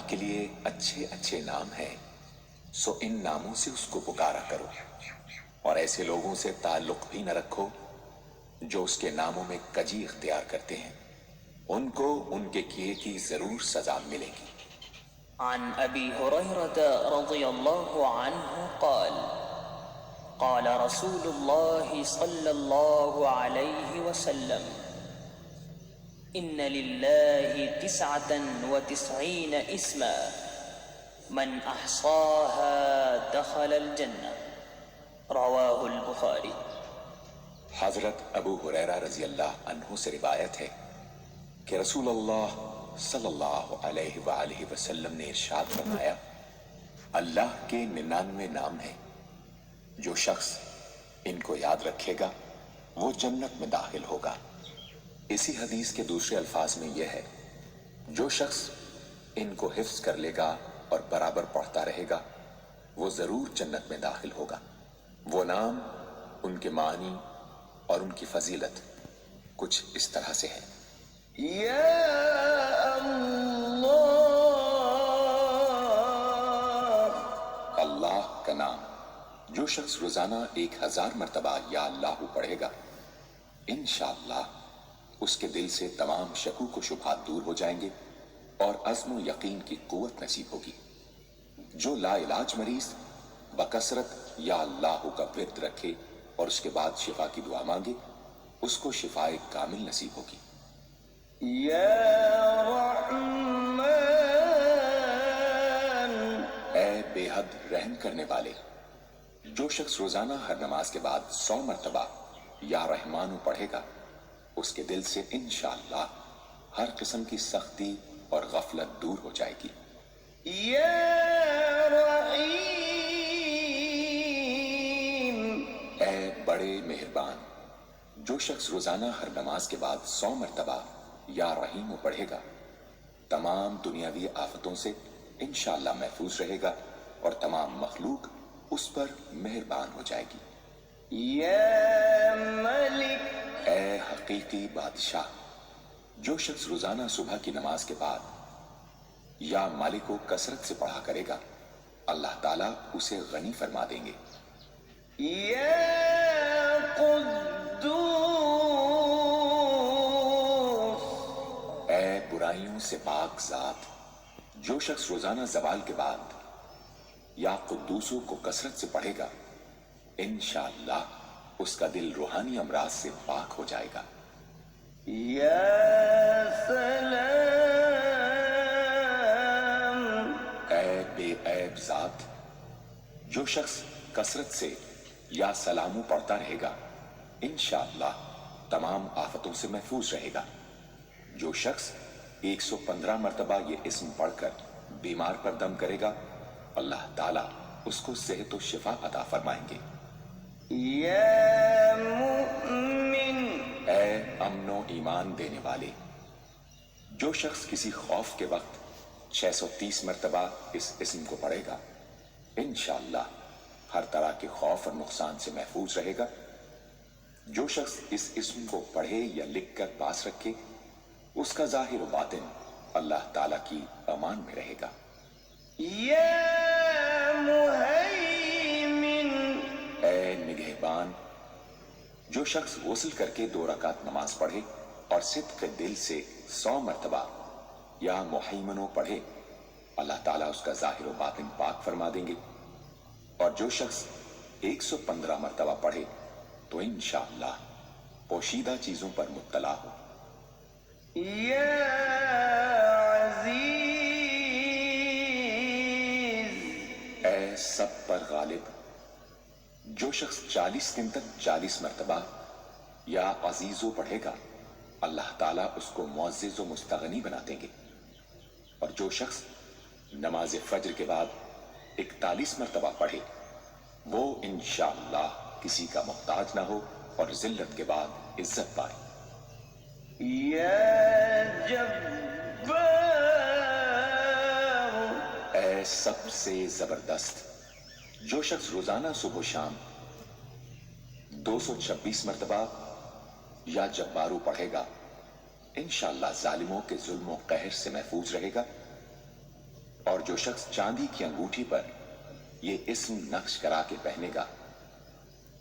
کے لیے اچھے اچھے نام ہیں، سو ان ناموں سے اس کو پکارا کرو، اور ایسے لوگوں سے تعلق بھی نہ رکھو جو اس کے ناموں میں کجی اختیار کرتے ہیں، ان کو ان کے کیے کی ضرور سزا ملے گی۔ عن ابی ہریرہ رضی اللہ عنہ قال قال رسول اللہ صلی اللہ علیہ وسلم ان للہ 99 اسما من احصاها دخل الجنہ رواہ البخاری۔ حضرت ابو ہریرہ رضی اللہ عنہ سے روایت ہے کہ رسول اللہ صلی اللہ علیہ وآلہ وسلم نے ارشاد فرمایا، اللہ کے 99 نام ہیں، جو شخص ان کو یاد رکھے گا وہ جنت میں داخل ہوگا۔ اسی حدیث کے دوسرے الفاظ میں یہ ہے، جو شخص ان کو حفظ کر لے گا اور برابر پڑھتا رہے گا وہ ضرور جنت میں داخل ہوگا۔ وہ نام، ان کے معنی اور ان کی فضیلت کچھ اس طرح سے ہے۔ یا اللہ، اللہ کا نام جو شخص روزانہ 1000 مرتبہ یا اللہ پڑھے گا، انشاءاللہ اس کے دل سے تمام شکوک و شبہات دور ہو جائیں گے اور عزم و یقین کی قوت نصیب ہوگی۔ جو لا علاج مریض بکثرت یا اللہ کا ورد رکھے اور اس کے بعد شفا کی دعا مانگے، اس کو شفاء کامل نصیب ہوگی۔ یا رحمان، اے بے حد رحم کرنے والے، جو شخص روزانہ ہر نماز کے بعد 100 مرتبہ یا رحمان پڑھے گا، اس کے دل سے انشاءاللہ ہر قسم کی سختی اور غفلت دور ہو جائے گی۔ یا رحیم، اے بڑے مہربان، جو شخص روزانہ ہر نماز کے بعد 100 مرتبہ یا رحیم پڑھے گا، تمام دنیاوی آفتوں سے انشاءاللہ محفوظ رہے گا اور تمام مخلوق اس پر مہربان ہو جائے گی۔ یا ملک، اے حقیقی بادشاہ، جو شخص روزانہ صبح کی نماز کے بعد یا مالک کو کثرت سے پڑھا کرے گا، اللہ تعالیٰ اسے غنی فرما دیں گے۔ یا قدوس، اے برائیوں سے پاک ذات، جو شخص روزانہ زوال کے بعد یا قدوسوں کو کثرت سے پڑھے گا، انشاءاللہ اس کا دل روحانی امراض سے پاک ہو جائے گا۔ یا سلام، اے بے عیب ذات، جو شخص کثرت سے یا سلامو پڑھتا رہے گا، انشاءاللہ تمام آفتوں سے محفوظ رہے گا۔ جو شخص 115 مرتبہ یہ اسم پڑھ کر بیمار پر دم کرے گا، اللہ تعالیٰ اس کو صحت و شفا عطا فرمائیں گے۔ یا مؤمن، اے امن و ایمان دینے والے، جو شخص کسی خوف کے وقت 630 مرتبہ اس اسم کو پڑھے گا، انشاءاللہ ہر طرح کے خوف اور نقصان سے محفوظ رہے گا۔ جو شخص اس اسم کو پڑھے یا لکھ کر پاس رکھے، اس کا ظاہر و باطن اللہ تعالیٰ کی امان میں رہے گا۔ یا مہیمن، اے نگہبان، جو شخص غسل کر کے 2 رکعت نماز پڑھے اور صدق دل سے 100 مرتبہ یا مہیمنو پڑھے، اللہ تعالیٰ اس کا ظاہر و باطن پاک فرما دیں گے۔ اور جو شخص 115 مرتبہ پڑھے تو انشاءاللہ پوشیدہ چیزوں پر مطلع ہو۔ یا عزیز، اے سب پر غالب، جو شخص 40 دن تک 40 مرتبہ یا عزیزو پڑھے گا، اللہ تعالیٰ اس کو معزز و مستغنی بنا دیں گے۔ اور جو شخص نماز فجر کے بعد 41 مرتبہ پڑھے، وہ انشاءاللہ کسی کا محتاج نہ ہو اور ذلت کے بعد عزت پائے۔ یا جبار، اے سب سے زبردست، جو شخص روزانہ صبح و شام 226 مرتبہ یا جبارو پڑھے گا، انشاءاللہ ظالموں کے ظلم و قہر سے محفوظ رہے گا۔ اور جو شخص چاندی کی انگوٹھی پر یہ اسم نقش کرا کے پہنے گا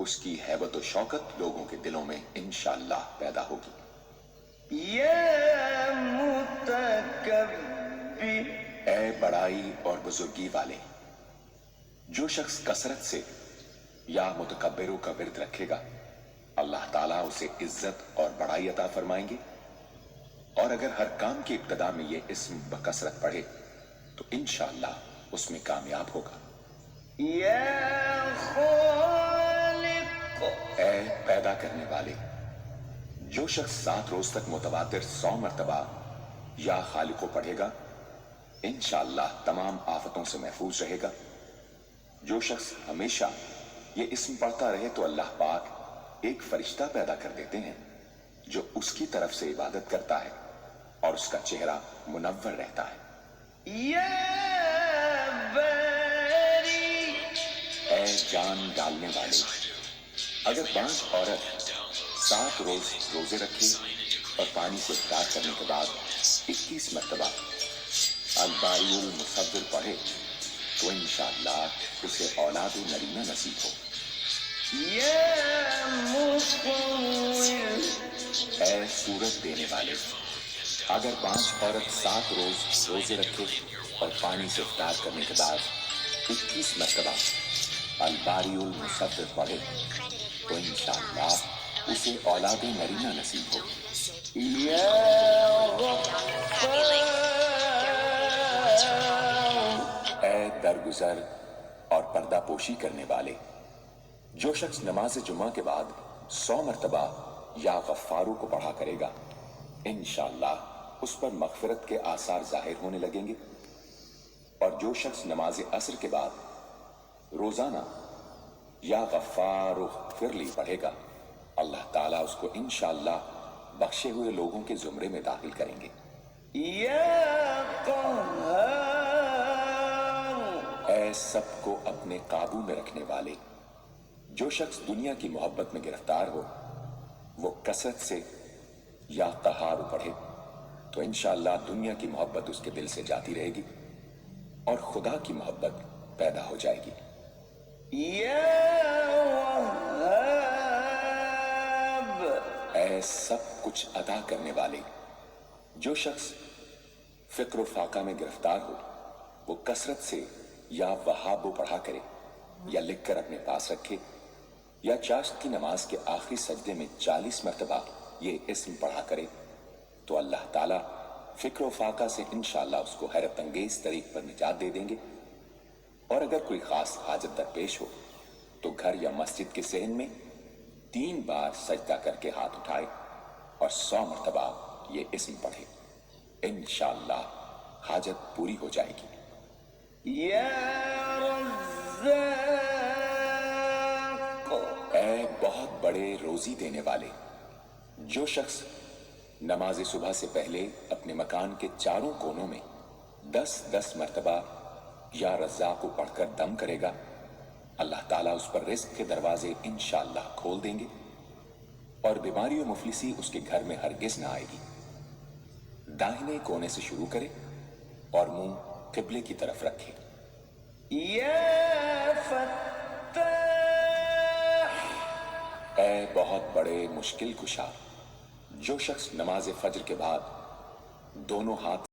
اس کی ہیبت و شوکت لوگوں کے دلوں میں انشاءاللہ پیدا ہوگی۔ یا متکبر، اے بڑائی اور بزرگی والے، جو شخص کثرت سے یا متکبروں کا ورد رکھے گا اللہ تعالیٰ اسے عزت اور بڑائی عطا فرمائیں گے، اور اگر ہر کام کی ابتدا میں یہ اسم بکثرت پڑھے تو انشاءاللہ اس میں کامیاب ہوگا۔ یا خالق، اے پیدا کرنے والے، جو شخص 7 روز تک متواتر 100 مرتبہ یا خالق کو پڑھے گا انشاءاللہ تمام آفتوں سے محفوظ رہے گا۔ جو شخص ہمیشہ یہ اسم پڑھتا رہے تو اللہ پاک ایک فرشتہ پیدا کر دیتے ہیں جو اس کی طرف سے عبادت کرتا ہے اور اس کا چہرہ منور رہتا ہے۔ یا باری، اے جان ڈالنے والے، اگر بانج عورت 7 روز روزے رکھے اور پانی سے افطار کرنے کے بعد 21 مرتبہ الباری المصور پڑھے تو انشاءاللہ اسے اولاد نرینہ نصیب ہو۔ یا مصور، اے صورت دینے والے، اگر 5 عورت 7 روز روزے رکھے اور پانی سے افطار کرنے کے بعد 21 مرتبہ الباری المصور پڑھے تو انشاءاللہ اسے اولاد نرینہ نصیب ہو۔ یا غفار، اے درگزر اور پردہ پوشی کرنے والے، جو شخص نماز جمعہ کے بعد 100 مرتبہ یا غفارو کو پڑھا کرے گا انشاءاللہ اس پر مغفرت کے آثار ظاہر ہونے لگیں گے، اور جو شخص نماز عصر کے بعد روزانہ یا غفار اغفر لی پڑھے گا اللہ تعالیٰ اس کو انشاءاللہ بخشے ہوئے لوگوں کے زمرے میں داخل کریں گے۔ یا قہار، اے سب کو اپنے قابو میں رکھنے والے، جو شخص دنیا کی محبت میں گرفتار ہو وہ کثرت سے یا قہار پڑھے تو انشاءاللہ دنیا کی محبت اس کے دل سے جاتی رہے گی اور خدا کی محبت پیدا ہو جائے گی۔ یا وہاب، اے سب کچھ عطا کرنے والے، جو شخص فکر و فاقہ میں گرفتار ہو وہ کثرت سے یا وہاب پڑھا کرے یا لکھ کر اپنے پاس رکھے یا چاشت کی نماز کے آخری سجدے میں 40 مرتبہ یہ اسم پڑھا کرے تو اللہ تعالیٰ فکر و فاقہ سے انشاءاللہ اس کو حیرت انگیز طریق پر نجات دے دیں گے، اور اگر کوئی خاص حاجت درپیش ہو تو گھر یا مسجد کے صحن میں 3 بار سجدہ کر کے ہاتھ اٹھائے اور 100 مرتبہ یہ اسم پڑھے، انشاءاللہ حاجت پوری ہو جائے گی۔ یا رزاق، اے بہت بڑے روزی دینے والے، جو شخص نماز صبح سے پہلے اپنے مکان کے چاروں کونوں میں 10 مرتبہ یا رزاق کو پڑھ کر دم کرے گا اللہ تعالیٰ اس پر رزق کے دروازے انشاءاللہ کھول دیں گے اور بیماری و مفلسی اس کے گھر میں ہرگز نہ آئے گی۔ داہنے کونے سے شروع کرے اور منہ قبلے کی طرف رکھے۔ یا فتاح، اے بہت بڑے مشکل کشا، جو شخص نماز فجر کے بعد دونوں ہاتھ